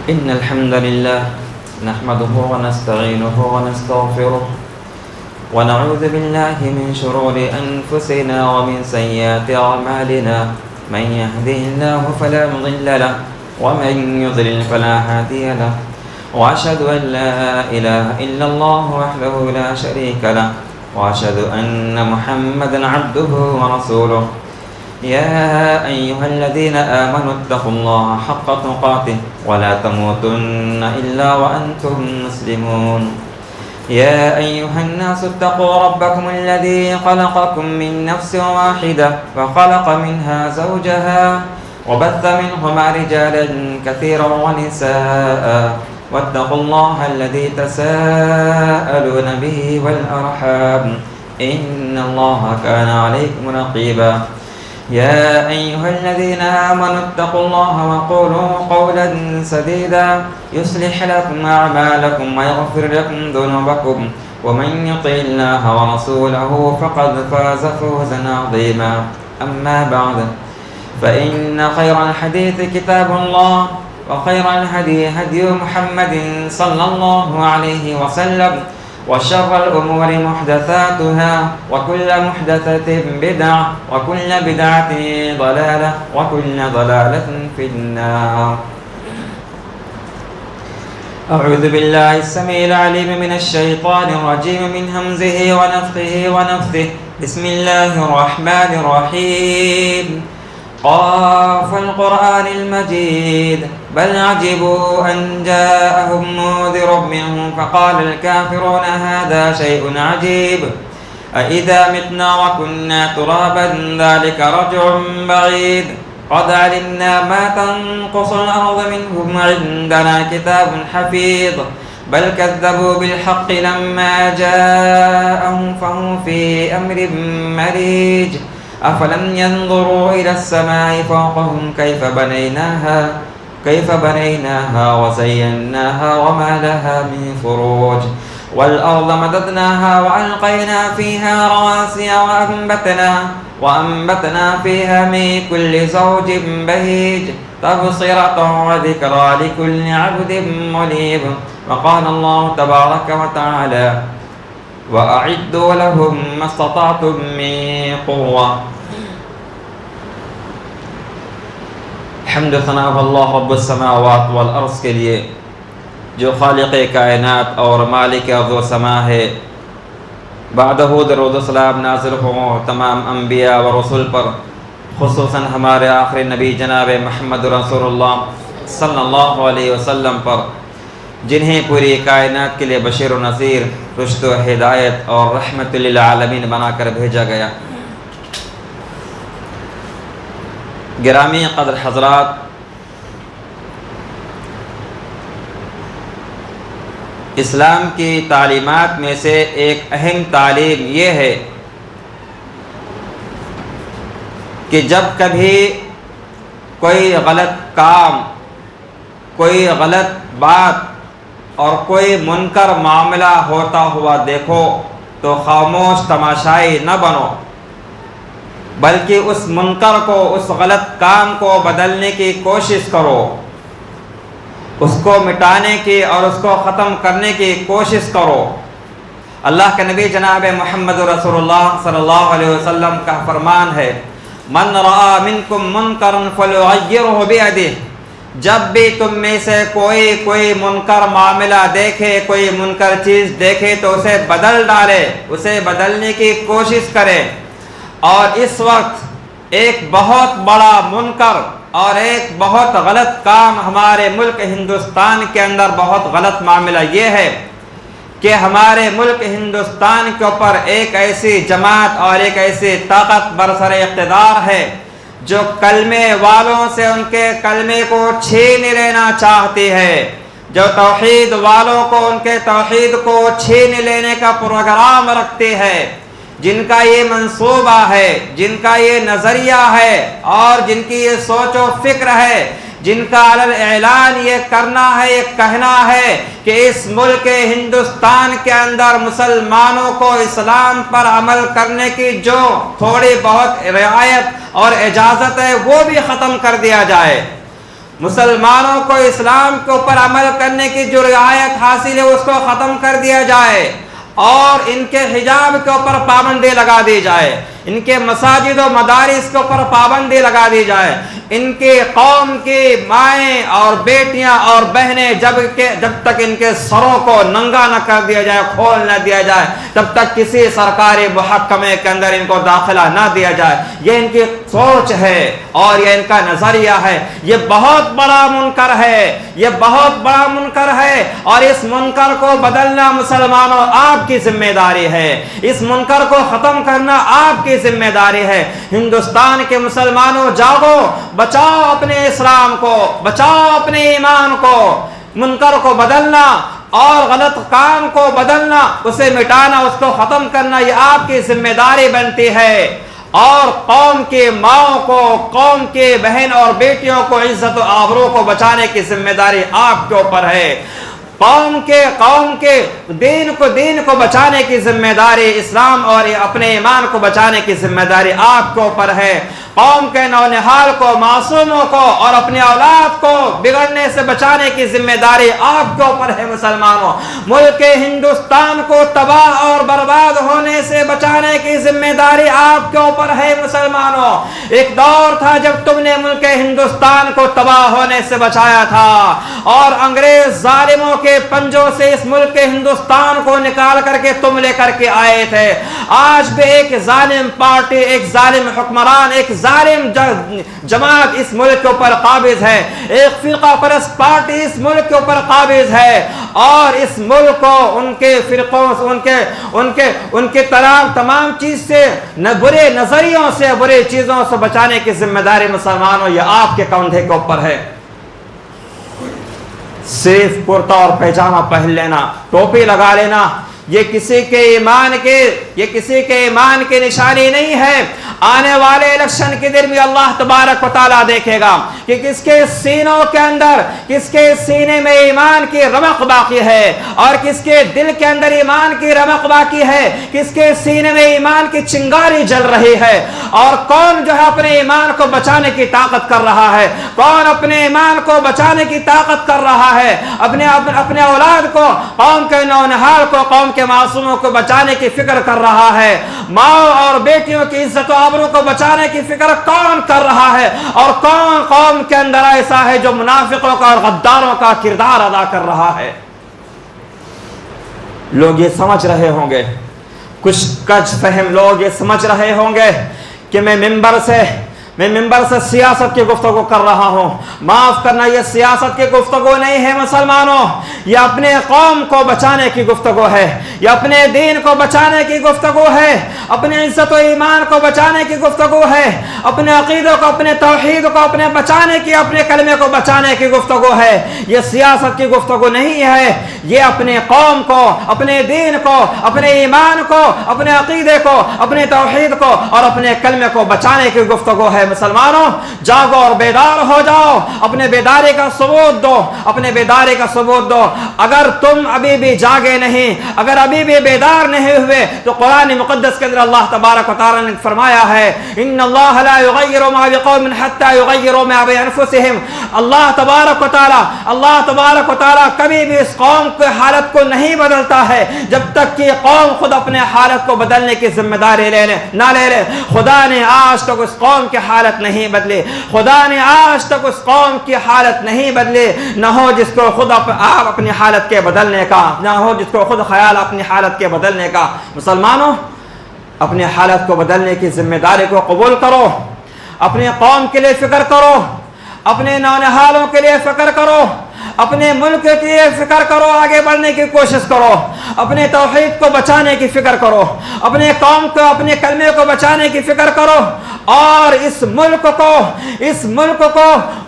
إن الحمد لله نحمده ونستعينه ونستغفره ونعوذ بالله من شرور أنفسنا ومن سيئات أعمالنا من يهده الله فلا مضل له ومن يضلل فلا هادي له وأشهد أن لا إله إلا الله وحده لا شريك له وأشهد أن محمدا عبده ورسوله يا أيها الذين آمنوا اتقوا الله حق تقاته ولا تموتن إلا وأنتم مسلمون يا أيها الناس اتقوا ربكم الذي خلقكم من نفس واحدة وخلق منها زوجها وبث منهما رجالا كثيرا ونساء واتقوا الله الذي تساءلون به والأرحام إن الله كان عليكم رقيبا يا أيها الذين آمنوا اتقوا الله وقولوا قولا سديدا يصلح لكم أعمالكم ويغفر لكم ذنوبكم ومن يطع الله ورسوله فقد فاز فوزا عظيما أما بعد فإن خير الحديث كتاب الله وخير الهدي هدي محمد صلى الله عليه وسلم وشر الأمور محدثاتها وكل محدثة بدعة وكل بدعة ضلالة وكل ضلالة في النار. أعوذ بالله السميع العليم من الشيطان الرجيم من همزه ونفخه ونفثه. بسم الله الرحمن الرحيم. قاف القرآن المجيد بل عجبوا أن جاءهم منذر منهم فقال الكافرون هذا شيء عجيب أإذا متنا وكنا ترابا ذلك رجع بعيد قد علمنا ما تنقص الأرض منهم عندنا كتاب حفيظ بل كذبوا بالحق لما جاءهم فهم في أمر مريج أفلم ينظروا إلى السماء فوقهم كيف بنيناها وزيناها وما لها من فروج والأرض مددناها وألقينا فيها رواسي وأنبتنا فيها من كل زوج بهيج تبصرة وذكرى لكل عبد منيب. وقال الله تبارك وتعالى وأعدوا لهم ما استطعتم من قوة. حمد و ثنا اللہ رب السماوات والارض کے لیے جو خالق کائنات اور مالک ارض و سما ہے. بعدہ درود و سلام نازل ہوں تمام انبیاء و رسول پر، خصوصاً ہمارے آخری نبی جناب محمد رسول اللہ صلی اللہ علیہ وسلم پر، جنہیں پوری کائنات کے لیے بشیر و نذیر، رشد و ہدایت اور رحمت للعالمین بنا کر بھیجا گیا. گرامی قدر حضرات، اسلام کی تعلیمات میں سے ایک اہم تعلیم یہ ہے کہ جب کبھی کوئی غلط کام، کوئی غلط بات اور کوئی منکر معاملہ ہوتا ہوا دیکھو تو خاموش تماشائی نہ بنو، بلکہ اس منکر کو، اس غلط کام کو بدلنے کی کوشش کرو، اس کو مٹانے کی اور اس کو ختم کرنے کی کوشش کرو. اللہ کے نبی جناب محمد رسول اللہ صلی اللہ علیہ وسلم کا فرمان ہے من رأى منکم منکرا فلیغیرہ بیدہ. جب بھی تم میں سے کوئی منکر معاملہ دیکھے، کوئی منکر چیز دیکھے تو اسے بدل ڈالے، اسے بدلنے کی کوشش کرے. اور اس وقت ایک بہت بڑا منکر اور ایک بہت غلط کام ہمارے ملک ہندوستان کے اندر، بہت غلط معاملہ یہ ہے کہ ہمارے ملک ہندوستان کے اوپر ایک ایسی جماعت اور ایک ایسی طاقت برسر اقتدار ہے جو کلمے والوں سے ان کے کلمے کو چھین لینا چاہتی ہے، جو توحید والوں کو ان کے توحید کو چھین لینے کا پروگرام رکھتی ہے، جن کا یہ منصوبہ ہے، جن کا یہ نظریہ ہے اور جن کی یہ سوچ و فکر ہے، جن کا علل اعلان یہ کرنا ہے، یہ کہنا ہے کہ اس ملک ہندوستان کے اندر مسلمانوں کو اسلام پر عمل کرنے کی جو تھوڑی بہت رعایت اور اجازت ہے وہ بھی ختم کر دیا جائے. مسلمانوں کو اسلام کے اوپر عمل کرنے کی جو رعایت حاصل ہے اس کو ختم کر دیا جائے اور ان کے حجاب کے اوپر پابندی لگا دی جائے، ان کے مساجد و مدارس کے اوپر پابندی لگا دی جائے، ان کے قوم کی مائیں اور بیٹیاں اور بہنیں جب تک ان کے سروں کو ننگا نہ کر دیا جائے، کھول نہ دیا جائے، تب تک کسی سرکاری محکمے کے اندر ان کو داخلہ نہ دیا جائے۔ یہ ان کی سوچ ہے اور یہ ان کا نظریہ ہے۔ یہ بہت بڑا منکر ہے، یہ بہت بڑا منکر ہے، اور اس منکر کو بدلنا مسلمانوں آپ کی ذمہ داری ہے، اس منکر کو ختم کرنا آپ کی ذمہ داری ہے۔ ہندوستان کے مسلمانوں جاگو، بچاؤ اپنے اسلام کو، بچاؤ اپنے ایمان کو۔ منکر کو بدلنا اور غلط کام کو بدلنا، اسے مٹانا، اس کو ختم کرنا، یہ آپ کی ذمہ داری بنتی ہے۔ اور قوم کے ماؤں کو، قوم کے بہن اور بیٹیوں کو، عزت و آبرو کو بچانے کی ذمہ داری آپ کے اوپر ہے۔ قوم کے دین کو بچانے کی ذمہ داری، اسلام اور اپنے ایمان کو بچانے کی ذمہ داری آپ کے اوپر ہے۔ قوم کے نونہال کو، معصوموں کو اور اپنی اولاد کو بگڑنے سے بچانے کی ذمہ داری آپ کے اوپر ہے مسلمانوں۔ ملک ہندوستان کو تباہ اور برباد ہونے سے بچانے کی ذمہ داری آپ کے اوپر ہے مسلمانوں۔ ایک دور تھا جب تم نے ملک ہندوستان کو تباہ ہونے سے بچایا تھا، اور انگریز ظالموں کے پنجوں سے اس ملک ہندوستان کو نکال کر کے تم لے کر کے آئے تھے۔ آج بھی ایک ظالم پارٹی، ایک ظالم حکمران، ایک ظالم جماعت اس ملک کے اوپر قابض ہے، ایک فرقہ پرست پارٹی اس ملک کے اوپر قابض ہے، اور اس ملک کو ان کے فرقوں، ان کے تمام چیز سے، برے نظریوں سے، برے چیزوں سے بچانے کی ذمہ داری مسلمانوں یہ آپ کے کندھے کے اوپر ہے۔ صرف کرتا اور پیجامہ پہن لینا، ٹوپی لگا لینا، یہ کسی کے ایمان کی نشانی نہیں ہے۔ آنے والے الیکشن کے دن میں اللہ تبارک و تعالیٰ دیکھے گا کہ کس کے سینوں کے اندر، کس کے سینے میں ایمان کی رمق باقی ہے، اور کس کے دل کے اندر ایمان کی رمق باقی ہے، کس کے سینے میں ایمان کی چنگاری جل رہی ہے، اور کون جو ہے اپنے ایمان کو بچانے کی طاقت کر رہا ہے، کون اپنے ایمان کو بچانے کی طاقت کر رہا ہے، اپنے اولاد کو، قوم کے نونہال کو، قوم کے معصوموں کو بچانے کی فکر کر رہا ہے۔ ماں اور بیٹیوں کی عزت و آبرو کو بچانے کی فکر کون کر رہا ہے، اور کون قوم کے اندر ایسا ہے جو منافقوں کا اور غداروں کا کردار ادا کر رہا ہے؟ لوگ یہ سمجھ رہے ہوں گے، کچھ کچھ فہم لوگ یہ سمجھ رہے ہوں گے کہ میں ممبر سے سیاست کی گفتگو کر رہا ہوں۔ معاف کرنا، یہ سیاست کی گفتگو نہیں ہے مسلمانوں، یہ اپنے قوم کو بچانے کی گفتگو ہے، یہ اپنے دین کو بچانے کی گفتگو ہے، اپنے عزت و ایمان کو بچانے کی گفتگو ہے، اپنے عقیدوں کو، اپنے توحید کو اپنے بچانے کی، اپنے کلمے کو بچانے کی گفتگو ہے۔ یہ سیاست کی گفتگو نہیں ہے، یہ اپنے قوم کو، اپنے دین کو، اپنے ایمان کو، اپنے عقیدے کو، اپنے توحید کو اور اپنے کلمے کو بچانے کی گفتگو ہے۔ مسلمانوں جاگو اور بیدار ہو جاؤ، اپنے بیداری کا ثبوت دو، اپنے بیداری کا ثبوت دو۔ اگر تم ابھی بھی جاگے نہیں، اگر ابھی بھی بیدار نہیں ہوئے، تو قرآن مقدس کے اندر اللہ تبارک و تعالی نے فرمایا ہے ان اللہ لا یغیر ما بقوم حتی یغیروا ما بانفسہم۔ اللہ تبارک و تعالی کبھی بھی اس قوم کی حالت کو نہیں بدلتا ہے جب تک کہ قوم خود اپنے حالت کو بدلنے کی ذمہ داری نہ لے لے۔ خدا نے آج تک اس قوم کی حالت نہیں بدلی، خدا نے آج تک اس قوم کی حالت نہیں بدلی، نہ ہو جس کو خود آپ اپنی حالت کے بدلنے کا، نہ ہو جس کو خود خیال اپنی حالت کے بدلنے کا۔ مسلمانوں اپنی حالت کو بدلنے کی ذمہ داری کو قبول کرو، اپنے قوم کے لیے فکر کرو، اپنے نونہالوں کے لیے فکر کرو، اپنے ملک کے لیے فکر کرو، آگے بڑھنے کی کوشش کرو، اپنے توحید کو بچانے کی فکر کرو، اپنے قوم کو، اپنے کلمے کو بچانے کی فکر کرو، اور اس ملک کو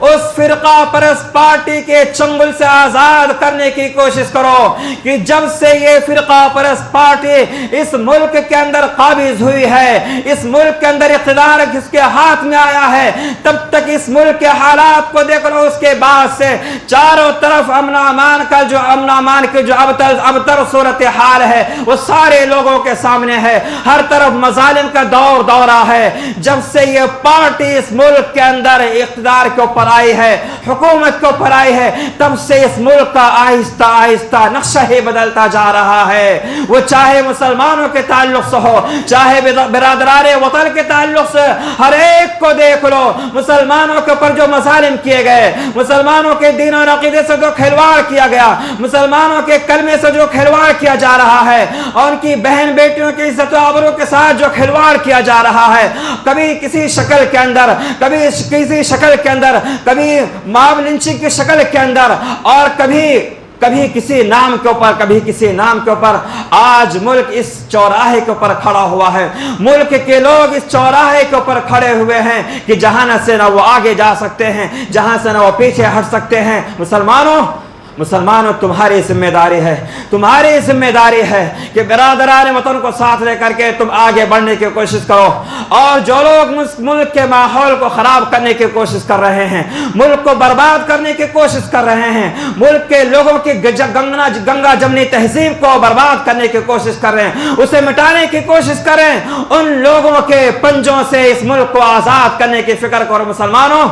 اس فرقہ پرست پارٹی کے چنگل سے آزاد کرنے کی کوشش کرو کہ جب سے یہ فرقہ پرست پارٹی اس ملک کے اندر قابض ہوئی ہے، اس ملک کے اندر اقتدار جس کے ہاتھ میں آیا ہے، تب تک اس ملک کے حالات کو دیکھ لو۔ اس کے بعد سے 4 چاروں طرف امن و امان کی جو ابتر صورتحال ہے وہ سارے لوگوں کے سامنے ہے. ہر طرف مظالم کا دورہ ہے. جب سے یہ پارٹی اس ملک کے اندر اقتدار کے اوپر آئی ہے, حکومت کے اوپر آئی ہے, تب سے اس ملک کا آہستہ آہستہ نقشہ ہی بدلتا جا رہا ہے. وہ چاہے مسلمانوں کے تعلق سے ہو, چاہے برادران وطن کے تعلق سے, ہر ایک کو دیکھ لو. مسلمانوں کے اوپر جو مظالم کیے گئے, مسلمانوں کے دین اور عقیدے سے جو کھلواڑ کیا گیا, مسلمانوں کے کلمے سے جو کھلواڑ کیا جا رہا ہے, اور ان کی بہن بیٹیوں کی عزت و آبرو کے ساتھ جو کھلواڑ کیا جا رہا ہے, کبھی کسی شکل کے اندر, کبھی کسی شکل کے اندر, کبھی ماب لنچنگ کی شکل کے اندر, اور کبھی کسی نام کے اوپر, کبھی کسی نام کے اوپر. آج ملک اس چوراہے کے اوپر کھڑا ہوا ہے. ملک کے لوگ اس چوراہے کے اوپر کھڑے ہوئے ہیں کہ جہاں سے نہ وہ آگے جا سکتے ہیں, جہاں سے نہ وہ پیچھے ہٹ سکتے ہیں. مسلمانوں تمہاری ذمہ داری ہے, تمہاری ذمہ داری ہے کہ برادران وطن کو ساتھ لے کر کے تم آگے بڑھنے کی کوشش کرو. اور جو لوگ ملک کے ماحول کو خراب کرنے کی کوشش کر رہے ہیں, ملک کو برباد کرنے کی کوشش کر رہے ہیں, ملک کے لوگوں کی گنگا جمنی تہذیب کو برباد کرنے کی کوشش کر رہے ہیں, اسے مٹانے کی کوشش کر رہے ہیں, ان لوگوں کے پنجوں سے اس ملک کو آزاد کرنے کی فکر کرو مسلمانوں.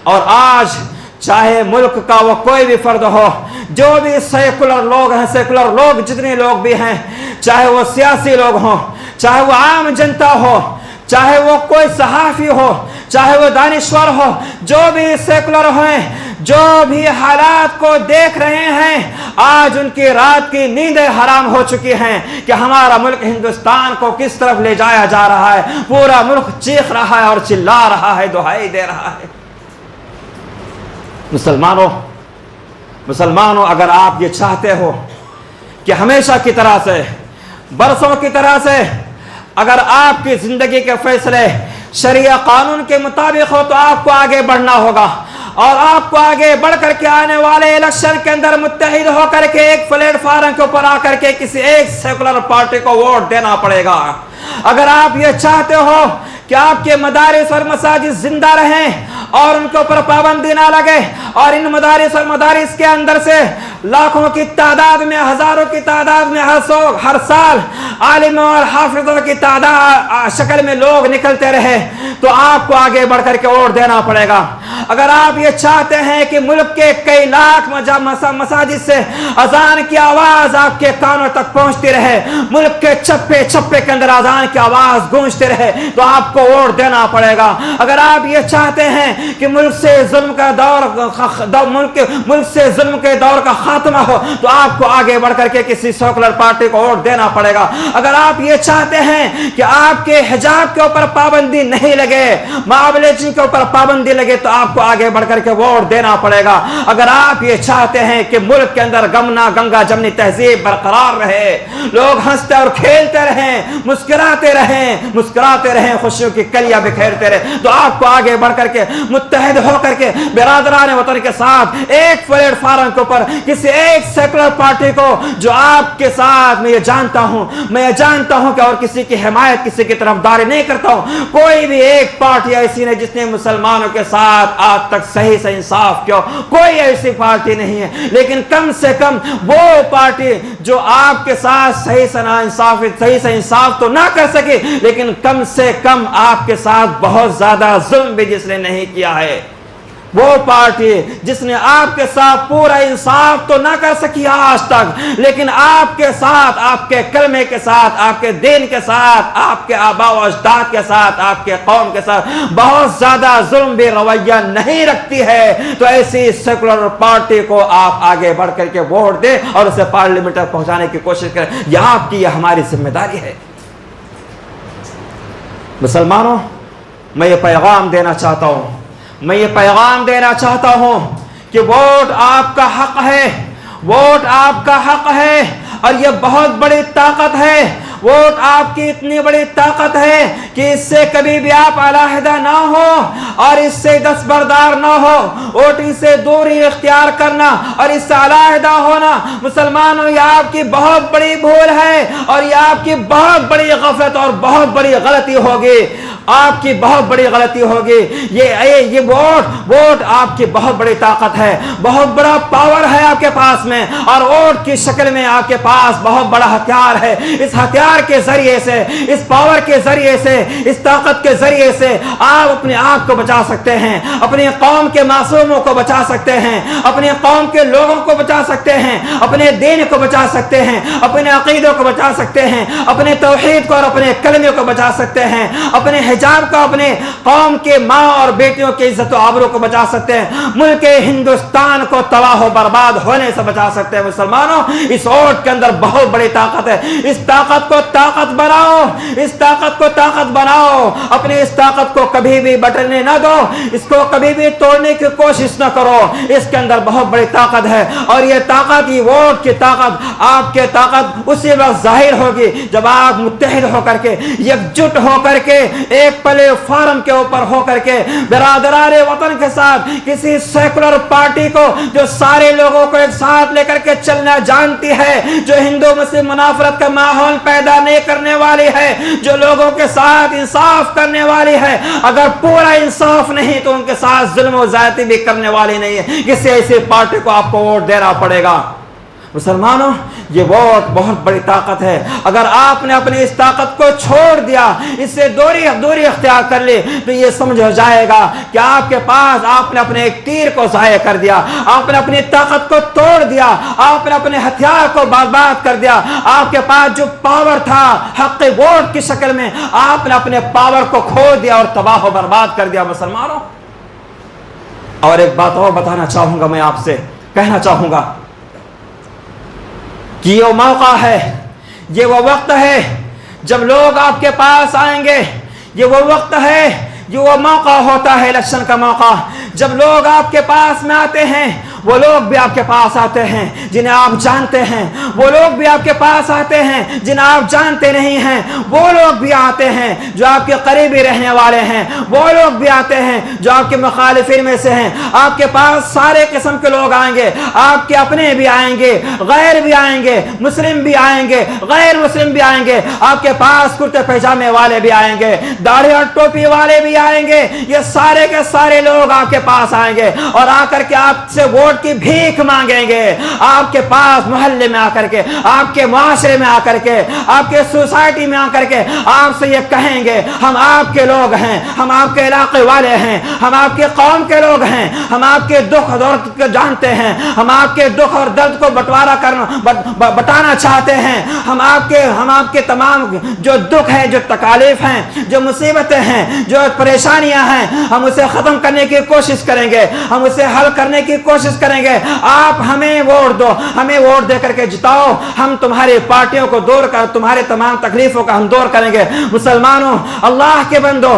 اور آج چاہے ملک کا وہ کوئی بھی فرد ہو, جو بھی سیکولر لوگ ہیں, سیکولر لوگ جتنے لوگ بھی ہیں, چاہے وہ سیاسی لوگ ہوں, چاہے وہ عام جنتا ہو, چاہے وہ کوئی صحافی ہو, چاہے وہ دانشور ہو, جو بھی سیکولر ہیں, جو بھی حالات کو دیکھ رہے ہیں, آج ان کی رات کی نیندیں حرام ہو چکی ہیں کہ ہمارا ملک ہندوستان کو کس طرف لے جایا جا رہا ہے. پورا ملک چیخ رہا ہے اور چلا رہا ہے, دہائی دے رہا ہے. مسلمانوں اگر آپ یہ چاہتے ہو کہ ہمیشہ کی طرح سے, برسوں کی طرح سے اگر آپ کی زندگی کے فیصلے شریعہ قانون کے مطابق ہو, تو آپ کو آگے بڑھنا ہوگا. اور آپ کو آگے بڑھ کر کے آنے والے الیکشن کے اندر متحد ہو کر کے ایک پلیٹ فارم کے اوپر آ کر کے کسی ایک سیکولر پارٹی کو ووٹ دینا پڑے گا. اگر آپ یہ چاہتے ہو کہ آپ کے مدارس اور مساجد زندہ رہیں اور ان کے اوپر پابندی نہ لگے, اور ان مدارس اور مدارس کے اندر سے لاکھوں کی تعداد میں, ہزاروں کی تعداد میں ہر سال عالموں اور حافظوں کی تعداد شکل میں لوگ نکلتے رہے, تو آپ کو آگے بڑھ کر کے ووٹ دینا پڑے گا. اگر آپ یہ چاہتے ہیں کہ ملک کے کئی لاکھ مساجد سے اذان کی آواز آپ کے کانوں تک پہنچتی رہے, ملک کے چپے چپے کے اندر اذان کی آواز گونجتی رہے, تو آپ کو ووٹ دینا پڑے گا. اگر آپ یہ چاہتے ہیں کہ ملک سے ظلم کے دور کا خاتمہ ہو, تو آپ کو آگے بڑھ کر کے کسی سیکولر پارٹی کو ووٹ دینا پڑے گا. اگر آپ یہ چاہتے ہیں کہ آپ کے حجاب کے اوپر پابندی نہیں لگے, معاملے کے اوپر پابندی لگے, تو آپ کو آگے بڑھ کر کے ووٹ دینا پڑے گا. اگر آپ یہ چاہتے ہیں کہ ملک کے اندر گنگا جمنی تہذیب برقرار رہے, لوگ ہنستے اور کھیلتے رہیں, مسکراتے رہیں, خوشیوں کی کلیاں بکھیرتے رہے, تو آپ کو آگے بڑھ کر کے متحد ہو کر کے برادران وطن کے ساتھ ایک پلیٹ فارم کے اوپر کسی ایک سیکولر پارٹی کو, جو آپ کے ساتھ, میں یہ جانتا ہوں کہ اور کسی کی حمایت, کسی کی طرفداری نہیں کرتا ہوں, کوئی بھی ایک پارٹی ایسی نہیں جس نے مسلمانوں کے ساتھ آج تک صحیح سے انصاف کیا, کوئی ایسی پارٹی نہیں ہے. لیکن کم سے کم وہ پارٹی جو آپ کے ساتھ صحیح سے انصاف تو نہ کر سکے, لیکن کم سے کم آپ کے ساتھ بہت زیادہ ظلم بھی جس نے نہیں کیا ہے, وہ پارٹی جس نے آپ کے ساتھ پورا انصاف تو نہ کر سکی آج تک, لیکن آپ کے ساتھ, آپ کے کلمے کے ساتھ, آپ کے دین کے ساتھ, آپ کے آباء و اجداد کے ساتھ, آپ کے قوم کے ساتھ بہت زیادہ ظلم بھی رویہ نہیں رکھتی ہے, تو ایسی سیکولر پارٹی کو آپ آگے بڑھ کر کے ووٹ دیں اور اسے پارلیمنٹ تک پہنچانے کی کوشش کریں. یہ آپ کی, یہ ہماری ذمہ داری ہے. مسلمانوں, میں یہ پیغام دینا چاہتا ہوں کہ ووٹ آپ کا حق ہے, ووٹ آپ کا حق ہے, اور یہ بہت بڑی طاقت ہے. ووٹ آپ کی اتنی بڑی طاقت ہے کہ اس سے کبھی بھی آپ علیحدہ نہ ہو اور اس سے دستبردار نہ ہو. ووٹنگ سے دوری اختیار کرنا اور اس سے علیحدہ ہونا مسلمانوں یہ آپ کی بہت بڑی بھول ہے اور یہ آپ کی بہت بڑی غفلت اور بہت بڑی غلطی ہوگی. آپ کی بہت بڑی غلطی ہوگی. یہ ووٹ آپ کی بہت بڑی طاقت ہے, بہت بڑا پاور ہے آپ کے پاس میں, اور ووٹ کی شکل میں آپ کے پاس بہت بڑا ہتھیار ہے. اس ہتھیار کے ذریعے سے, اس پاور کے ذریعے سے, اس طاقت کے ذریعے سے آپ اپنے آپ کو بچا سکتے ہیں, اپنی قوم کے معصوموں کو بچا سکتے ہیں, اپنی قوم کے لوگوں کو بچا سکتے ہیں, اپنے دین کو بچا سکتے ہیں, اپنے عقیدوں کو بچا سکتے ہیں, اپنے توحید کو اور اپنے کلمے کو بچا سکتے ہیں, اپنے حجاب کو, اپنے قوم کے ماں اور بیٹیوں کی عزت و آبرو کو بچا سکتے ہیں, ملک ہندوستان کو تباہ و برباد ہونے سے بچا سکتے ہیں. مسلمانوں اس ووٹ کے اندر بہت بڑی طاقت ہے. اس طاقت کو طاقت بناؤ, اس طاقت کو طاقت بناؤ. اپنی اس طاقت کو کبھی بھی بٹنے نہ دو, اس کو کبھی بھی توڑنے کی کوشش نہ کرو. اس کے اندر بہت بڑی طاقت ہے اور یہ طاقت, یہ ووٹ کی طاقت, آپ کی طاقت اسی وقت ظاہر ہوگی جب آپ متحد ہو کر کے, یکجٹ ہو کر کے, ایک پلے فارم کے اوپر ہو کر کے برادران وطن کے ساتھ کسی سیکولر پارٹی کو جو سارے لوگوں کو ایک ساتھ لے کر کے چلنا جانتی ہے, جو ہندو مسلم منافرت کا ماحول پیدا نہیں کرنے والی ہے, جو لوگوں کے ساتھ انصاف کرنے والی ہے, اگر پورا انصاف نہیں تو ان کے ساتھ ظلم و زیادتی بھی کرنے والی نہیں ہے, کسی ایسی پارٹی کو آپ کو ووٹ دینا پڑے گا. مسلمانوں یہ ووٹ بہت بڑی طاقت ہے. اگر آپ نے اپنی اس طاقت کو چھوڑ دیا, اس سے دوری اختیار کر لی, تو یہ سمجھ ہو جائے گا کہ آپ کے پاس آپ نے اپنے ایک تیر کو ضائع کر دیا, آپ نے اپنی طاقت کو توڑ دیا, آپ نے اپنے ہتھیار کو برباد کر دیا. آپ کے پاس جو پاور تھا حق ووٹ کی شکل میں, آپ نے اپنے پاور کو کھو دیا اور تباہ و برباد کر دیا. مسلمانوں اور ایک بات اور بتانا چاہوں گا, میں آپ سے کہنا چاہوں گا کہ یہ موقع ہے, یہ وہ وقت ہے جب لوگ آپ کے پاس آئیں گے. یہ وہ وقت ہے, یہ وہ موقع ہوتا ہے الیکشن کا موقع, جب لوگ آپ کے پاس میں آتے ہیں. وہ لوگ بھی آپ کے پاس آتے ہیں جنہیں آپ جانتے ہیں, وہ لوگ بھی آپ کے پاس آتے ہیں جنہیں آپ جانتے نہیں ہیں, وہ لوگ بھی آتے ہیں جو آپ کے قریبی رہنے والے ہیں, وہ لوگ بھی آتے ہیں جو آپ کے مخالفین میں سے ہیں. آپ کے پاس سارے قسم کے لوگ آئیں گے, آپ کے اپنے بھی آئیں گے, غیر بھی آئیں گے, مسلم بھی آئیں گے, غیر مسلم بھی آئیں گے. آپ کے پاس کرتے پیجامے والے بھی آئیں گے, داڑھی اور ٹوپی والے بھی آئیں گے. یہ سارے کے سارے لوگ آپ کے پاس آئیں گے اور آ کر کے آپ سے ووٹ کی بھیک مانگیں گے. آپ کے پاس محلے میں آ کر کے, آپ کے معاشرے میں آ کر کے, آپ کے سوسائٹی میں آ کر کے آپ سے یہ کہیں گے, ہم آپ کے لوگ ہیں, ہم آپ کے علاقے والے ہیں, ہم آپ کے قوم کے لوگ ہیں, ہم آپ کے دکھ درد کو جانتے ہیں, ہم آپ کے دکھ اور درد کو بٹانا چاہتے ہیں. ہم آپ کے تمام جو دکھ ہیں, جو تکالیف ہیں, جو مصیبتیں ہیں, جو پریشانیاں ہیں, ہم اسے ختم کرنے کی کوشش کریں گے, ہم اسے حل کرنے کی کوشش کریں گے. آپ ہمیں ووٹ دو, ہمیں ووٹ دے کر کے جتاؤ, ہم تمہاری پارٹیوں کو دور کر, تمہارے تمام تکلیفوں کا ہم دور کریں گے. مسلمانوں, اللہ کے بندو,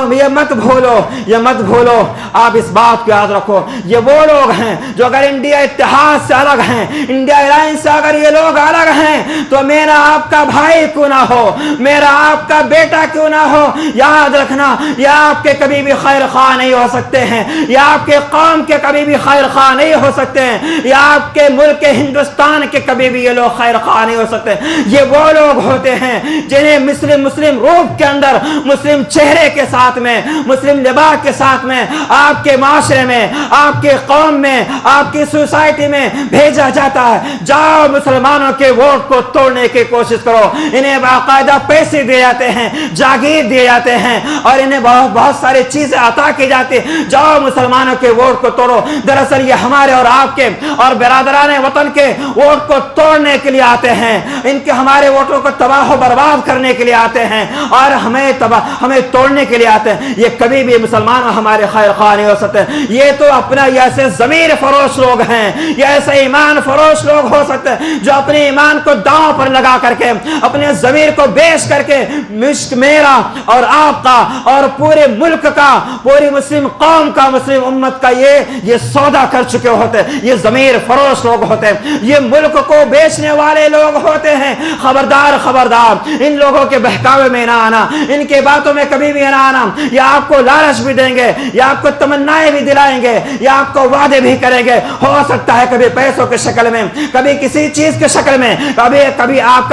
یہ مت بھولو, آپ اس بات کو یاد رکھو. یہ وہ لوگ ہیں جو اگر انڈیا اتحاد سے الگ ہیں, انڈیا الائنس سے اگر یہ لوگ الگ ہیں, تو میرا آپ کا بھائی کیوں نہ ہو, میرا آپ کا بیٹا کیوں نہ ہو, یاد رکھنا یہ آپ کے کبھی بھی خیر خواہ نہیں ہو سکتے ہیں, یہ آپ کے قوم کے کبھی بھی خیر خواہ نہیں ہو سکتے ہیں, یہ آپ کے ملک ہندوستان کے کبھی بھی یہ لوگ خیر خواہ نہیں ہو سکتے. یہ وہ لوگ ہوتے ہیں جنہیں مسلم روپ کے اندر, مسلم چہرے کے ساتھ میں, مسلم لباس کے ساتھ میں, آپ کے معاشرے میں, آپ کے قوم میں, آپ کی سوسائٹی میں بھیجا جاتا ہے. جاؤ مسلمانوں کے ووٹ کو توڑنے کی کوشش کرو. انہیں باقاعدہ پیسے دیے جاتے ہیں, جاگیر دیے جاتے ہیں, اور انہیں بہت ساری چیزیں عطا کی جاتی. جاؤ مسلمانوں کے ووٹ کو توڑو. دراصل یہ ہمارے اور آپ کے اور برادران وطن کے ووٹ کو توڑنے کے لیے آتے ہیں, ان کے ہمارے ووٹوں کو تباہ و برباد کرنے کے لیے آتے ہیں, اور ہمیں توڑنے کے لیے آتے ہیں. یہ کبھی بھی مسلمان ہمارے خیر خواہ نہیں ہو سکتے. یہ تو اپنا ایسے ضمیر فروش لوگ ہیں, یہ ایسے ایمان فروش لوگ ہو سکتے ہیں جو اپنے ایمان کو داؤں پر لگا کر کے, اپنے ضمیر کو بیچ کر کے میرا اور آپ کا اور پورے ملک کا, پوری مسلم قوم کا, مسلم امت کا یہ سودا کر چکے ہوتے ہیں، یہ ضمیر فروش لوگ ہوتے ہیں، یہ ملک کو بیچنے والے لوگ ہوتے ہیں۔ خبردار خبردار، ان لوگوں کے بہکاوے میں نہ آنا، ان کے باتوں میں کبھی بھی نہ آنا۔ یا آپ کو لالچ بھی دیں گے، یا آپ کو تمنائیں بھی دلائیں گے، یا آپ کو وعدے بھی کریں گے، ہو سکتا ہے کبھی پیسوں کے شکل میں، کبھی کسی چیز کے شکل میں، کبھی آپ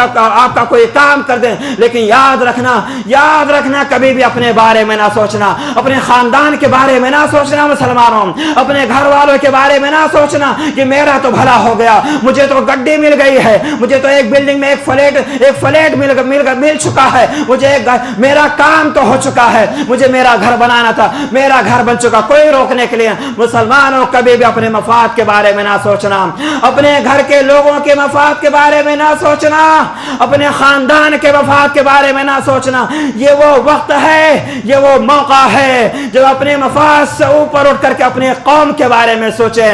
کا کوئی کام کر دیں، لیکن یاد رکھنا کبھی بھی اپنے بارے میں نہ سوچنا، اپنے خاندان کے بارے میں نہ سوچنا مسلمانوں، اپنے گھر والوں کے بارے میں نہ سوچنا کہ میرا تو بھلا ہو گیا، مجھے تو گڈی مل گئی ہے، مجھے تو ایک بلڈنگ میں ایک فلیٹ مل چکا ہے، مجھے میرا کام تو ہو چکا ہے، مجھے میرا گھر بنانا تھا، میرا گھر بن چکا، کوئی روکنے کے لیے۔ مسلمانوں کبھی بھی اپنے مفاد کے بارے میں نہ سوچنا، اپنے گھر کے لوگوں کے مفاد کے بارے میں نہ سوچنا، اپنے خاندان کے مفاد کے بارے میں نہ سوچنا۔ یہ وہ وقت ہے، یہ وہ موقع ہے جب اپنے مفاد سے اوپر اٹھ کر کے اپنے قوم کے بارے میں سوچیں،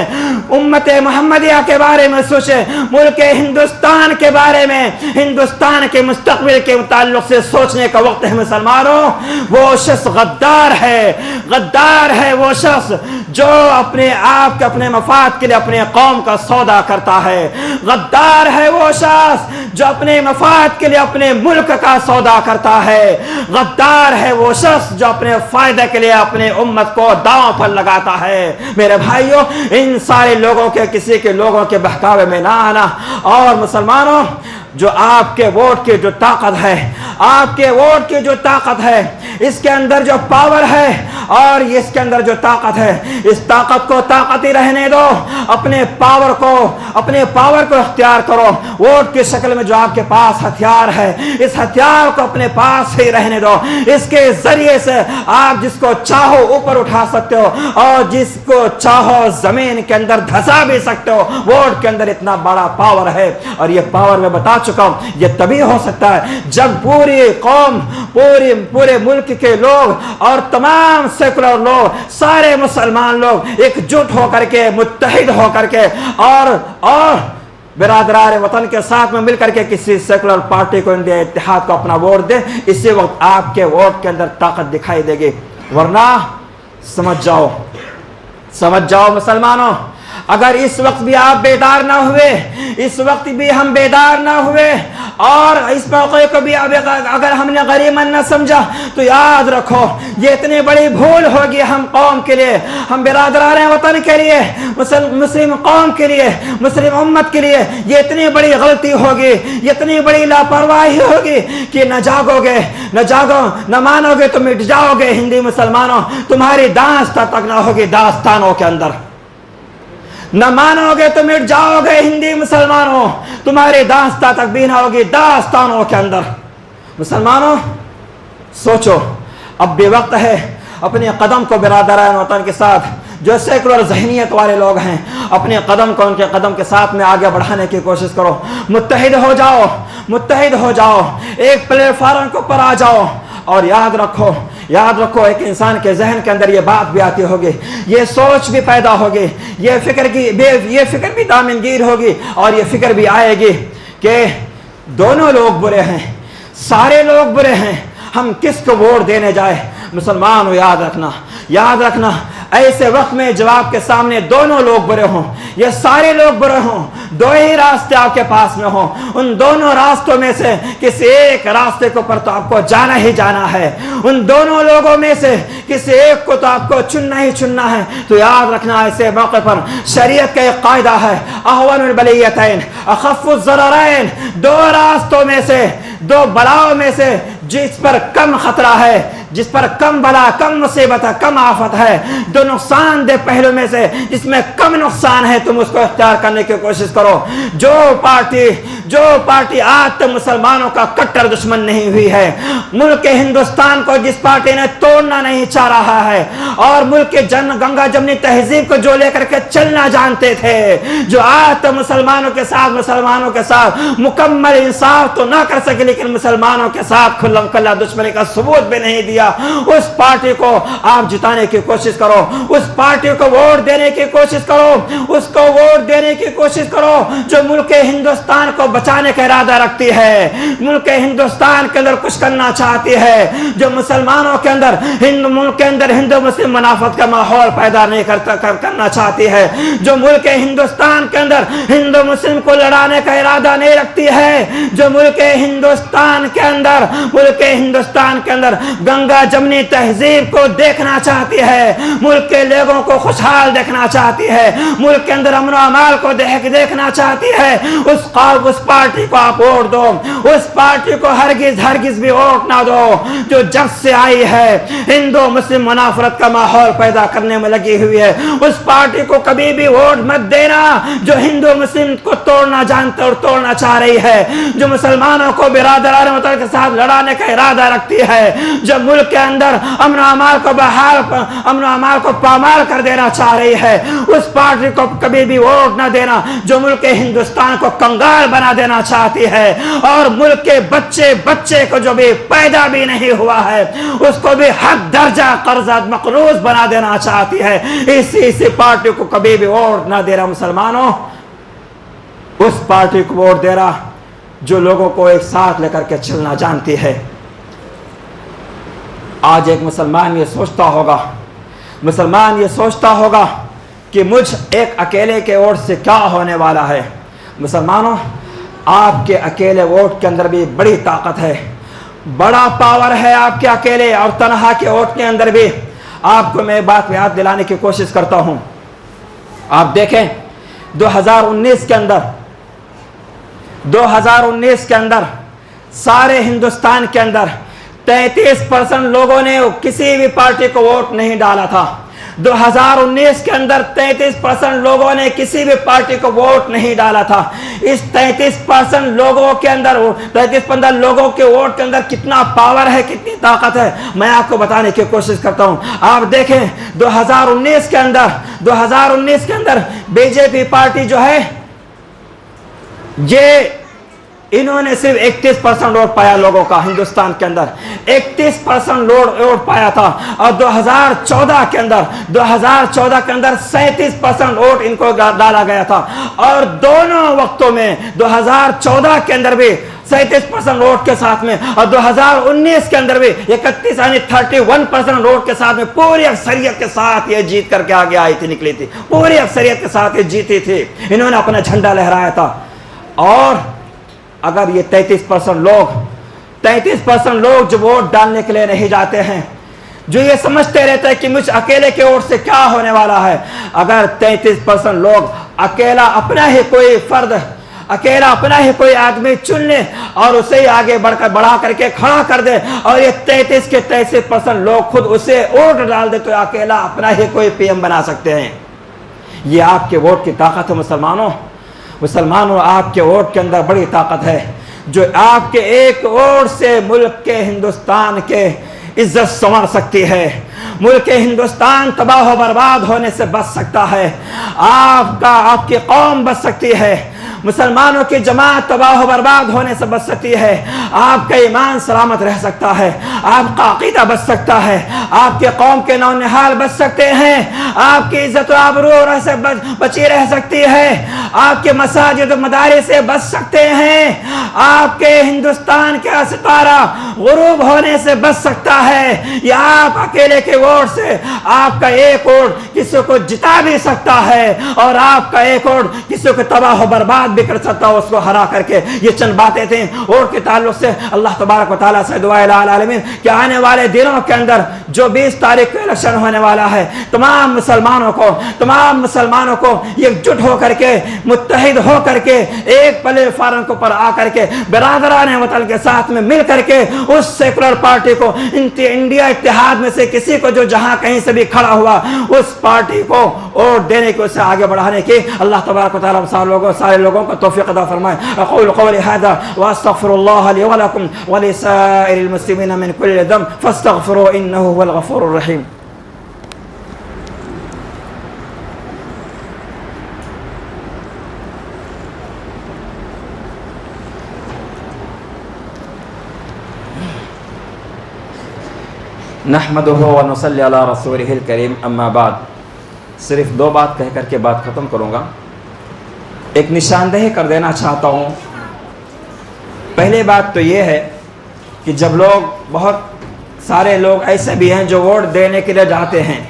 امت محمدیہ کے بارے میں سوچیں، ملک ہندوستان کے بارے میں، ہندوستان کے مستقبل کے متعلق سے سوچنے کا وقت ہے مسلمانوں۔ وہ شخص غدار ہے وہ شخص جو اپنے آپ کے اپنے مفاد کے لیے اپنے قوم کا سودا کرتا ہے، غدار ہے وہ شخص جو اپنے مفاد کے لیے اپنے ملک کا سودا کرتا ہے، غدار ہے وہ شخص جو اپنے فائدے کے لیے اپنے امت کو داؤں پر لگاتا ہے۔ میرے بھائیوں، ان سارے لوگوں کے کسی کے لوگوں کے بہکاوے میں نہ آنا۔ اور مسلمانوں، جو آپ کے ووٹ کی جو طاقت ہے، آپ کے ووٹ کی جو طاقت ہے، اس کے اندر جو پاور ہے اور اس کے اندر جو طاقت ہے، اس طاقت کو طاقت ہی رہنے دو، اپنے پاور کو اختیار کرو۔ ووٹ کی شکل میں جو آپ کے پاس ہتھیار ہے، اس ہتھیار کو اپنے پاس ہی رہنے دو۔ اس کے ذریعے سے آپ جس کو چاہو اوپر اٹھا سکتے ہو اور جس کو چاہو زمین کے اندر دھسا بھی سکتے ہو۔ ووٹ کے اندر اتنا بڑا پاور ہے، اور یہ پاور میں بتا چکا ہوں، یہ تبھی ہو سکتا ہے جب پوری قوم، پورے ملک کے لوگ اور تمام سیکولر لوگ، سارے مسلمان لوگ ایک جٹ ہو کر کے، متحد ہو کر کے اور برادران وطن کے ساتھ میں مل کر کے کسی سیکولر پارٹی کو انڈیا اتحاد کو اپنا ووٹ دے۔ اسی وقت آپ کے ووٹ کے اندر طاقت دکھائی دے گی، ورنہ سمجھ جاؤ مسلمانوں، اگر اس وقت بھی آپ بیدار نہ ہوئے، اس وقت بھی ہم بیدار نہ ہوئے اور اس موقع کو بھی اگر ہم نے غنیمت نہ سمجھا، تو یاد رکھو یہ اتنی بڑی بھول ہوگی ہم قوم کے لیے، ہم برادران وطن کے لیے، مسلم قوم کے لیے، مسلم امت کے لیے، یہ اتنی بڑی غلطی ہوگی، یہ اتنی بڑی لاپرواہی ہوگی کہ نہ مانو گے تو مٹ جاؤ گے ہندی مسلمانوں، تمہاری داستان تک نہ ہوگی داستانوں کے اندر، نہ مانو گے تو مٹ جاؤ گے ہندی مسلمانوں، تمہاری داستان تک بھی نہ ہوگی داستانوں کے اندر۔ مسلمانوں سوچو، اب بھی وقت ہے اپنے قدم کو برادران وطن کے ساتھ جو سیکولر ذہنیت والے لوگ ہیں، اپنے قدم کو ان کے قدم کے ساتھ میں آگے بڑھانے کی کوشش کرو، متحد ہو جاؤ، ایک پلیٹ فارم کے اوپر آ جاؤ، اور یاد رکھو ایک انسان کے ذہن کے اندر یہ بات بھی آتی ہوگی، یہ سوچ بھی پیدا ہوگی، یہ فکر بھی دامنگیر ہوگی، اور یہ فکر بھی آئے گی کہ دونوں لوگ برے ہیں، سارے لوگ برے ہیں، ہم کس کو ووٹ دینے جائے۔ مسلمانوں یاد رکھنا ایسے وقت میں جب آپ کے سامنے دونوں لوگ برے ہوں، یہ سارے لوگ برے ہوں، دو ہی راستے آپ کے پاس میں ہوں، ان دونوں راستوں میں سے کسی ایک راستے کے اوپر تو آپ کو جانا ہی جانا ہے، ان دونوں لوگوں میں سے کسی ایک کو تو آپ کو چننا ہی چننا ہے۔ تو یاد رکھنا ایسے موقع پر شریعت کا ایک قاعدہ ہے، اہون البلیتین اخف الضررین، دو راستوں میں سے، دو بلاؤں میں سے جس پر کم خطرہ ہے، جس پر کم بلا، کم مصیبت ہے، کم آفت ہے، دو نقصان دہ پہلو میں سے جس میں کم نقصان ہے، تم اس کو اختیار کرنے کی کوشش کرو۔ جو پارٹی آج تک مسلمانوں کا کٹر دشمن نہیں ہوئی ہے، ملک ہندوستان کو جس پارٹی نے توڑنا نہیں چاہ رہا ہے، اور ملک کے گنگا جمنی تہذیب کو جو لے کر کے چلنا جانتے تھے، جو آج تک مسلمانوں کے ساتھ مکمل انصاف تو نہ کر سکے لیکن مسلمانوں کے ساتھ کھلم کھلا دشمنی کا ثبوت بھی نہیں دیا، اس پارٹی کو آپ جتانے کی کوشش کرو، اس پارٹی کو ووٹ دینے کی کوشش کرو، اس کو ووٹ دینے کی کوشش کرو جو ملک ہندوستان کو بچانے کا ارادہ رکھتی ہے، ملک ہندوستان کے اندر کچھ کرنا چاہتی ہے، جو مسلمانوں کے اندر ملک کے اندر ہندو مسلم منافعت کا ماحول پیدا نہیں کرنا چاہتی ہے، جو ملک ہندوستان کے اندر ہندو مسلم کو لڑانے کا ارادہ نہیں رکھتی ہے، جو ملک ہندوستان کے اندر گنگا جمنی تہذیب کو دیکھنا چاہتی ہے، ملک کے لوگوں کو خوشحال دیکھنا چاہتی ہے، ملک کے اندر امن و امان کو دیکھنا چاہتی ہے، اس پارٹی کو آپ ووٹ دو، اس پارٹی کو ہرگز بھی ووٹ نہ دو جو جب سے آئی ہے ہندو مسلم منافرت کا ماحول پیدا کرنے میں لگی ہوئی ہے۔ اس پارٹی کو کبھی بھی ووٹ مت دینا جو ہندو مسلم کو توڑنا جانتا اور توڑنا چاہ رہی ہے، جو مسلمانوں کو برادران وطن کے ساتھ لڑانے کا ارادہ رکھتی ہے، جو ملک کے اندر امن و امان کو پامال کر دینا چاہ رہی ہے، اس پارٹی کو کبھی بھی ووٹ نہ دینا جو ملک ہندوستان کو کنگال بنا دینا چاہتی ہے، اور ملک کے بچے کو جو بھی پیدا بھی نہیں ہوا ہے اس کو بھی حق درجہ قرض مقروض بنا دینا چاہتی ہے۔ اسی پارٹی کو کبھی بھی ووٹ نہ دے رہا مسلمانوں، اس پارٹی کو ووٹ دے رہا جو لوگوں کو ایک ساتھ لے کر کے چلنا جانتی ہے۔ آج ایک مسلمان یہ سوچتا ہوگا کہ مجھ ایک اکیلے کے ووٹ سے کیا ہونے والا ہے۔ مسلمانوں، آپ کے اکیلے ووٹ کے اندر بھی بڑی طاقت ہے، بڑا پاور ہے آپ کے اکیلے اور تنہا کے ووٹ کے اندر بھی۔ آپ کو میں بات یاد دلانے کی کوشش کرتا ہوں۔ آپ دیکھیں 2019 کے اندر سارے ہندوستان کے اندر 33% لوگوں نے کسی بھی پارٹی کو ووٹ نہیں ڈالا تھا۔ 2019 کے اندر 33% لوگوں نے کسی بھی پارٹی کو ووٹ نہیں ڈالا تھا۔ اس 33% لوگوں کے اندر 33% لوگوں کے ووٹ کے اندر کتنا پاور ہے، کتنی طاقت ہے، میں آپ کو بتانے کی کوشش کرتا ہوں۔ آپ دیکھیں 2019 کے اندر بی جے پی پارٹی جو ہے انہوں نے صرف 31% ووٹ پایا لوگوں کا، ہندوستان کے اندر 31% ووٹ پایا تھا، اور 2014 کے اندر 37% ووٹ ان کو ڈالا گیا تھا، اور دونوں وقتوں میں 2014 کے اندر بھی 37% ووٹ کے ساتھ میں، اور 2019 کے اندر بھی 31% ووٹ کے ساتھ میں پوری اکثریت کے ساتھ یہ جیت کر کے آگے آئی تھی، نکلی تھی، پوری اکثریت کے ساتھ یہ جیتی تھی، انہوں نے اپنا جھنڈا لہرایا تھا۔ اور اگر یہ 33% لوگ جو ووٹ ڈالنے کے لیے نہیں جاتے ہیں، جو یہ سمجھتے رہتے ہیں کہ مجھ اکیلے کے ووٹ سے کیا ہونے والا ہے، اگر 33% لوگ اکیلا اپنا ہی کوئی آدمی چن لے اور اسے ہی آگے بڑھا کر کے کھڑا کر دے، اور یہ 33% لوگ خود اسے ووٹ ڈال دے، تو اکیلا اپنا ہی کوئی پی ایم بنا سکتے ہیں۔ یہ آپ کے ووٹ کی طاقت ہے مسلمانوں، آپ کے ووٹ کے اندر بڑی طاقت ہے، جو آپ کے ایک ووٹ سے ملک کے ہندوستان کے عزت سنور سکتی ہے، ملک ہندوستان تباہ و برباد ہونے سے بچ سکتا ہے، آپ کی قوم بچ سکتی ہے، مسلمانوں کی جماعت تباہ و برباد ہونے سے بچ سکتی ہے، آپ کا ایمان سلامت رہ سکتا ہے، آپ کا عقیدہ بچ سکتا ہے، آپ کے قوم کے نونہال بچ سکتے ہیں، آپ کی عزت و آبرو بچی رہ سکتی ہے، آپ کے مساجد و مدارس سے بچ سکتے ہیں، آپ کے ہندوستان کا ستارہ غروب ہونے سے بچ سکتا ہے، یا آپ اکیلے کے ووٹ سے آپ کا ایک ووٹ کسی کو جتا بھی سکتا ہے، اور آپ کا ایک ووٹ کسی کو تباہ و برباد بھی کر سکتا ہے، اس کو ہرا کر کے۔ یہ چند باتیں تھیں ووٹ کے تعلق سے۔ اللہ تبارک و تعالیٰ سے دعا الہ العالمین کہ آنے والے دنوں کے اندر جو 20 تاریخ کو الیکشن ہونے والا ہے، تمام مسلمانوں کو یکجٹ ہو کر کے، متحد ہو کر کے، ایک پلیٹ فارم کے اوپر آ کر کے، برادران وطن کے ساتھ میں مل کر کے اس سیکولر پارٹی کو، انڈیا اتحاد میں سے کسی کو جو جہاں کہیں سے بھی کھڑا ہوا، اس پارٹی کو ووٹ دینے کو، اسے آگے بڑھانے کی اللہ تبارک و تعالیٰ سارے لوگوں کو توفیق عطا فرمائے۔ اقول قولی هذا واستغفر الله لي ولكم ولسائر المسلمين من كل ذنب فاستغفروه انه هو الغفور الرحيم۔ نحمده ونصلي على رسوله الكريم اما بعد۔ صرف دو بات کہہ کر کے بات ختم کروں گا۔ ایک نشاندہی کر دینا چاہتا ہوں پہلی بات تو یہ ہے کہ جب لوگ، بہت سارے لوگ ایسے بھی ہیں جو ووٹ دینے کے لیے جاتے ہیں،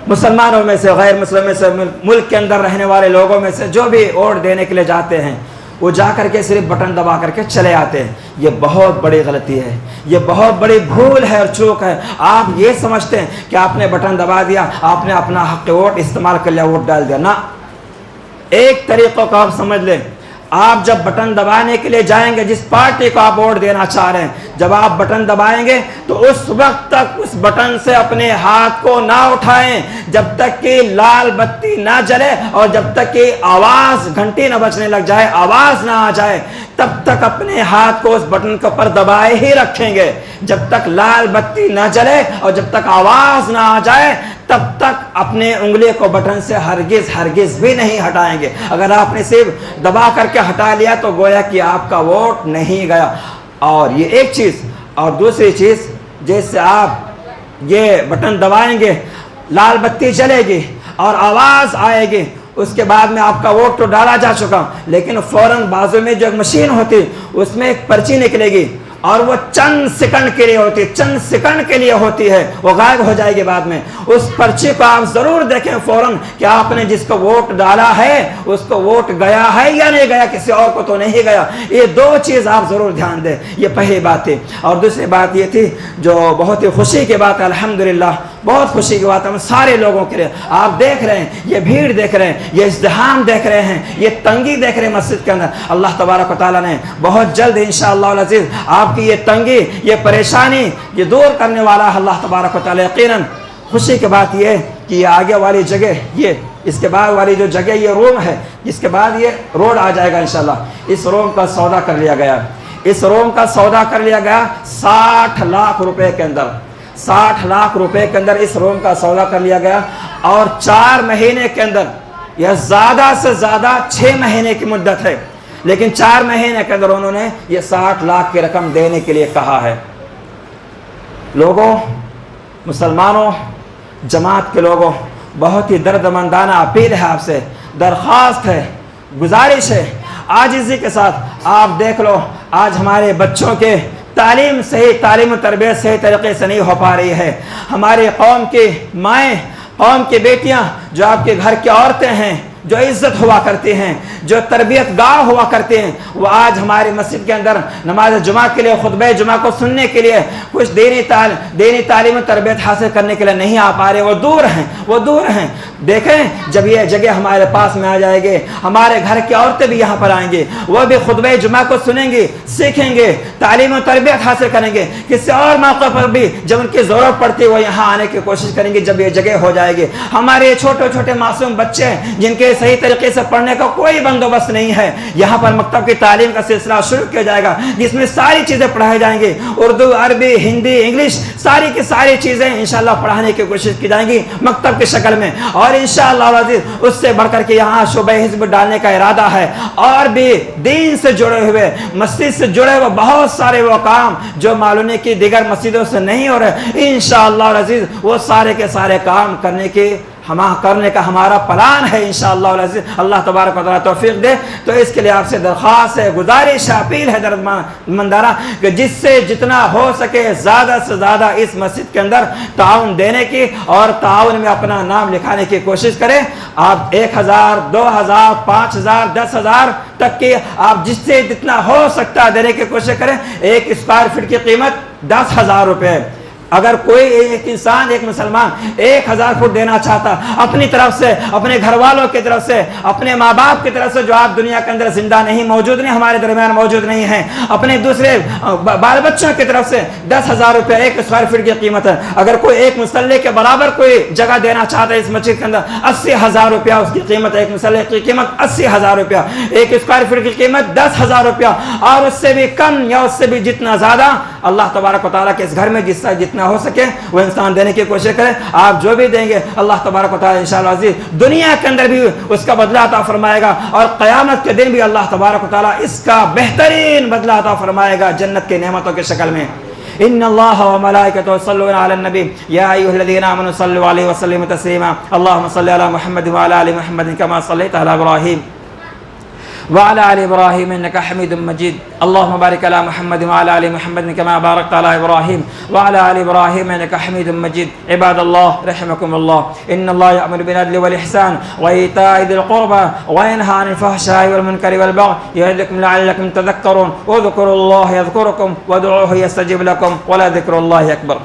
مسلمانوں میں سے، غیر مسلم میں سے، ملک کے اندر رہنے والے لوگوں میں سے جو بھی ووٹ دینے کے لیے جاتے ہیں، وہ جا کر کے صرف بٹن دبا کر کے چلے آتے ہیں۔ یہ بہت بڑی غلطی ہے، یہ بہت بڑی بھول ہے اور چوک ہے۔ آپ یہ سمجھتے ہیں کہ آپ نے بٹن دبا دیا، آپ نے اپنا حق ووٹ استعمال کر لیا، ووٹ ڈال دیا، نہ۔ ایک طریقہ کو آپ سمجھ لیں، آپ جب بٹن دبانے کے لیے جائیں گے، جس پارٹی کو آپ ووٹ دینا چاہ رہے ہیں، جب آپ بٹن دبائیں گے تو اس وقت تک اس بٹن سے اپنے ہاتھ کو نہ اٹھائیں جب تک کہ لال بتی نہ جلے اور جب تک کہ آواز، گھنٹی نہ بجنے لگ جائے، آواز نہ آ جائے، تب تک اپنے ہاتھ کو اس بٹن کے اوپر دبائے ہی رکھیں گے۔ جب تک لال بتی نہ جلے اور جب تک آواز نہ آ جائے تب تک اپنے انگلی کو بٹن سے ہرگز بھی نہیں ہٹائیں گے۔ اگر آپ نے صرف دبا کر کے ہٹا لیا تو گویا کہ آپ کا ووٹ نہیں گیا۔ اور یہ ایک چیز، اور دوسری چیز، جیسے آپ یہ بٹن دبائیں گے، لال بتی جلے گی اور آواز آئے گی، اس کے بعد میں آپ کا ووٹ تو ڈالا جا چکا، لیکن فوراً بازو میں جو ایک مشین ہوتی اس میں ایک پرچی نکلے گی اور وہ چند سیکنڈ کے لیے ہوتی ہے، چند سیکنڈ کے لیے ہوتی ہے، وہ غائب ہو جائے گی بعد میں۔ اس پرچی کو آپ ضرور دیکھیں فوراً کہ آپ نے جس کو ووٹ ڈالا ہے اس کو ووٹ گیا ہے یا نہیں گیا، کسی اور کو تو نہیں گیا۔ یہ دو چیز آپ ضرور دھیان دیں، یہ پہلی بات تھی۔ اور دوسری بات یہ تھی جو بہت ہی خوشی کی بات ہے، الحمدللہ بہت خوشی کی بات ہے ہم سارے لوگوں کے لیے۔ آپ دیکھ رہے ہیں، یہ بھیڑ دیکھ رہے ہیں، یہ ازدحام دیکھ رہے ہیں، یہ تنگی دیکھ رہے ہیں مسجد کے اندر۔ اللہ تبارک و تعالیٰ نے بہت جلد انشاءاللہ العزیز آپ کی یہ تنگی، یہ پریشانی یہ دور کرنے والا ہے اللہ تبارک و تعالیٰ۔ یقیناً خوشی کی بات یہ ہے کہ یہ آگے والی جگہ، یہ اس کے بعد والی جو جگہ یہ روم ہے، اس کے بعد یہ روڈ آ جائے گا انشاءاللہ۔ اس روم کا سودا کر لیا گیا، اس روم کا سودا کر لیا گیا 60 لاکھ روپے کے اندر، 60 لاکھ روپے کے اندر اس روم کا سودا کر لیا گیا۔ اور 4 مہینے کے اندر، یہ زیادہ سے زیادہ 6 مہینے کی مدت ہے، لیکن 4 مہینے کے اندر انہوں نے یہ 60 لاکھ کی رقم دینے کے لیے کہا ہے۔ لوگوں، مسلمانوں، جماعت کے لوگوں، بہت ہی درد مندانہ اپیل ہے آپ سے، درخواست ہے، گزارش ہے، عاجزی کے ساتھ آپ دیکھ لو آج ہمارے بچوں کے تعلیم صحیح، تعلیم و تربیت صحیح طریقے سے نہیں ہو پا رہی ہے۔ ہماری قوم کی مائیں، قوم کی بیٹیاں، جو آپ کے گھر کی عورتیں ہیں، جو عزت ہوا کرتی ہیں، جو تربیت گاہ ہوا کرتے ہیں، وہ آج ہماری مسجد کے اندر نماز جمعہ کے لیے، خطبہ جمعہ کو سننے کے لیے، کچھ دینی تعلیم و تربیت حاصل کرنے کے لیے نہیں آ پا رہے، وہ دور ہیں، وہ دور ہیں۔ دیکھیں جب یہ جگہ ہمارے پاس میں آ جائے گی، ہمارے گھر کی عورتیں بھی یہاں پر آئیں گی، وہ بھی خطبہ جمعہ کو سنیں گی، سیکھیں گے، تعلیم و تربیت حاصل کریں گے، کسی اور موقع پر بھی جب ان کی ضرورت پڑتی ہے وہ یہاں آنے کی کوشش کریں گے جب یہ جگہ ہو جائے گی۔ ہمارے چھوٹے چھوٹے معصوم بچے جن کے صحیح طریقے سے پڑھنے کا کوئی بندوبست نہیں ہے، یہاں پر مکتب کی تعلیم کا سلسلہ شروع کیا جائے گا جس میں ساری چیزیں پڑھائی جائیں گی، اردو، عربی، ہندی، انگلش، ساری کی ساری چیزیں انشاءاللہ پڑھانے کی کوشش کی جائیں گی مکتب کی شکل میں۔ اور انشاءاللہ العزیز اس سے بڑھ کر کے یہاں شعبہ حزب ڈالنے کا ارادہ ہے، اور بھی دین سے جڑے ہوئے، مسجد سے جڑے ہوئے بہت سارے وہ کام جو معلوم ہے کہ دیگر مسجدوں سے نہیں ہو رہے، انشاءاللہ العزیز وہ سارے کے سارے کام کرنے کا ہمارا پلان ہے انشاءاللہ العزیز۔ اللہ تبارک و تعالیٰ توفیق دے۔ تو اس کے لیے آپ سے درخواست ہے، گزارش ہے، اپیل ہے درد مندانہ کہ جس سے جتنا ہو سکے زیادہ سے زیادہ اس مسجد کے اندر تعاون دینے کی اور تعاون میں اپنا نام لکھانے کی کوشش کریں۔ آپ 1000، 2000، 5000، 10000 تک کی آپ جس سے جتنا ہو سکتا ہے دینے کی کوشش کریں۔ 1 اسکوائر فٹ کی قیمت 10,000 روپے۔ اگر کوئی ایک انسان، ایک مسلمان 1000 فٹ دینا چاہتا اپنی طرف سے، اپنے گھر والوں کی طرف سے، اپنے ماں باپ کی طرف سے جو آپ دنیا کے اندر زندہ نہیں، موجود نہیں، ہمارے درمیان موجود نہیں ہیں، اپنے دوسرے بال بچوں کی طرف سے 10,000 روپے 1 اسکوائر فٹ کی قیمت ہے۔ اگر کوئی ایک مسلح کے برابر کوئی جگہ دینا چاہتا ہے اس مسجد کے اندر 80,000 روپیہ اس کی قیمت ہے، ایک مسلح کی قیمت 80,000 روپیہ، 1 اسکوائر فٹ کی قیمت 10,000 روپیہ، اور اس سے بھی کم یا اس سے بھی جتنا زیادہ اللہ تبارک و تعالیٰ کے اس گھر میں جس سے جتنا ہو سکے وہ انسان دینے کی کوشش کرے۔ آپ جو بھی دیں گے اللہ تبارک و تعالیٰ انشاءاللہ عزیز دنیا کے اندر بھی اس کا بدلہ عطا فرمائے گا، اور قیامت کے دن بھی اللہ تبارک و تعالیٰ اس کا بہترین بدلہ عطا فرمائے گا جنت کی نعمتوں کی شکل میں۔ ان اللہ وملائکتہ یصلون علی النبی یا ایھا الذین آمنوا صلوا علیہ وسلموا تسلیما اللهم صل علی محمد وعلی آل محمد کما صلیت علی ابراہیم وعلى آل إبراهيم إنك حميد مجيد اللهم بارك على محمد وعلى آل محمد كما باركت على إبراهيم وعلى آل إبراهيم إنك حميد مجيد عباد الله رحمكم الله إن الله يأمر بالعدل والإحسان وإيتاء ذي القربى وينهى عن الفحشاء والمنكر والبغي يعظكم لعلكم تذكرون اذكروا الله يذكركم وادعوه يستجب لكم ولذكر الله أكبر